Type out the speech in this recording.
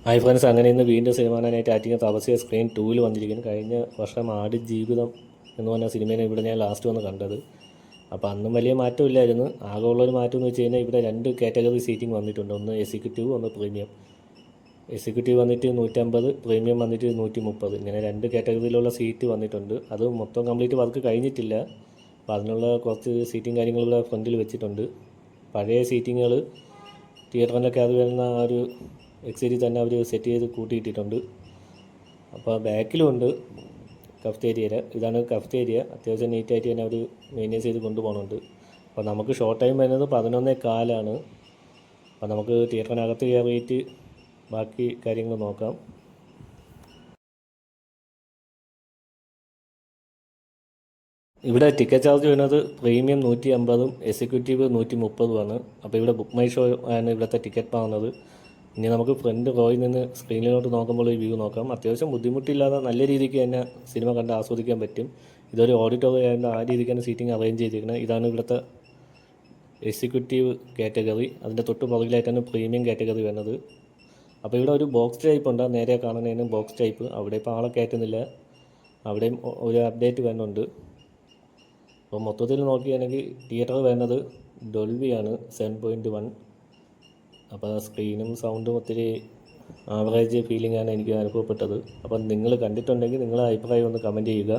Hi friends, അങ്ങനെ ഇന്ന് വീണ്ടും സിനിമ കാണാനായിട്ട് ആറ്റിങ്ങ തപസ്യ സ്ക്രീൻ 2 വന്നിരിക്കുന്നു. കഴിഞ്ഞ വർഷം ആടുജീവിതം എന്ന് പറഞ്ഞ സിനിമേനെ ഇവിടെ ഞാൻ ലാസ്റ്റ് വന്ന് കണ്ടത്. അപ്പോൾ അന്നും വലിയ മാറ്റമില്ലായിരുന്നു. ആകെ ഉള്ളൊരു മാറ്റം എന്ന് വെച്ച് കഴിഞ്ഞാൽ ഇവിടെ 2 കാറ്റഗറി സീറ്റിംഗ് വന്നിട്ടുണ്ട്. ഒന്ന് എക്സിക്യൂട്ടീവ്, ഒന്ന് പ്രീമിയം. എക്സിക്യൂട്ടീവ് വന്നിട്ട് 150, പ്രീമിയം വന്നിട്ട് 130. ഇങ്ങനെ 2 കാറ്റഗറിയിലുള്ള സീറ്റ് വന്നിട്ടുണ്ട്. അത് മൊത്തം കംപ്ലീറ്റ് വർക്ക് കഴിഞ്ഞിട്ടില്ല. അപ്പോൾ അതിനുള്ള കുറച്ച് സീറ്റിംഗ് കാര്യങ്ങളിവിടെ ഫ്രണ്ടിൽ വെച്ചിട്ടുണ്ട്. പഴയ സീറ്റിങ്ങുകൾ തിയേറ്ററിൻ്റെ അത് വരുന്ന ആ ഒരു എക്സിറ്റിൽ തന്നെ അവർ സെറ്റ് ചെയ്ത് കൂട്ടിയിട്ടിട്ടുണ്ട്. അപ്പോൾ ബാക്കിലുമുണ്ട് കഫ്റ്റേരിയയിൽ. ഇതാണ് കഫ്റ്റേരിയ. അത്യാവശ്യം നീറ്റായിട്ട് തന്നെ അവർ മെയിൻറ്റെയിൻ ചെയ്ത് കൊണ്ടുപോകുന്നുണ്ട്. അപ്പോൾ നമുക്ക് ഷോർട്ട് ടൈം വരുന്നത് 11:15. അപ്പോൾ നമുക്ക് തിയേറ്ററിനകത്ത് കയറിയിട്ട് ബാക്കി കാര്യങ്ങൾ നോക്കാം. ഇവിടെ ടിക്കറ്റ് ചാർജ് വരുന്നത് പ്രീമിയം 150ഉം എക്സിക്യൂട്ടീവ് 130ഉമാണ്. അപ്പോൾ ഇവിടെ ബുക്ക് മൈ ഷോ ആണ് ഇവിടുത്തെ ടിക്കറ്റ് വാങ്ങുന്നത്. ഇനി നമുക്ക് ഫ്രണ്ട് റോയിൽ നിന്ന് സ്ക്രീനിലോട്ട് നോക്കുമ്പോൾ ഈ വ്യൂ നോക്കാം. അത്യാവശ്യം ബുദ്ധിമുട്ടില്ലാതെ നല്ല രീതിക്ക് തന്നെ സിനിമ കണ്ട് ആസ്വദിക്കാൻ പറ്റും. ഇതൊരു ഓഡിറ്റോറിയം ആയതുകൊണ്ട് ആ രീതിക്കാണ് സീറ്റിംഗ് അറേഞ്ച് ചെയ്തിരിക്കുന്നത്. ഇതാണ് ഇവിടുത്തെ എക്സിക്യൂട്ടീവ് കാറ്റഗറി. അതിൻ്റെ തൊട്ട് പുറകിലായിട്ടാണ് പ്രീമിയം കാറ്റഗറി വരുന്നത്. അപ്പോൾ ഇവിടെ ഒരു ബോക്സ് ടൈപ്പ് ഉണ്ട്, നേരെ കാണുന്നതിന് ബോക്സ് ടൈപ്പ്. അവിടെ ഇപ്പോൾ ആളെ കയറ്റുന്നില്ല. അവിടെയും ഒരു അപ്ഡേറ്റ് വരുന്നുണ്ട്. അപ്പോൾ മൊത്തത്തിൽ നോക്കുകയാണെങ്കിൽ തിയേറ്റർ വരുന്നത് ഡൊൽബിയാണ് 7.1. അപ്പോൾ സ്ക്രീനും സൗണ്ടും ഒത്തിരി ആവറേജ് ഫീലിംഗാണ് എനിക്ക് അനുഭവപ്പെട്ടത്. അപ്പം നിങ്ങൾ കണ്ടിട്ടുണ്ടെങ്കിൽ നിങ്ങളുടെ അഭിപ്രായം ഒന്ന് കമൻറ്റ് ചെയ്യുക.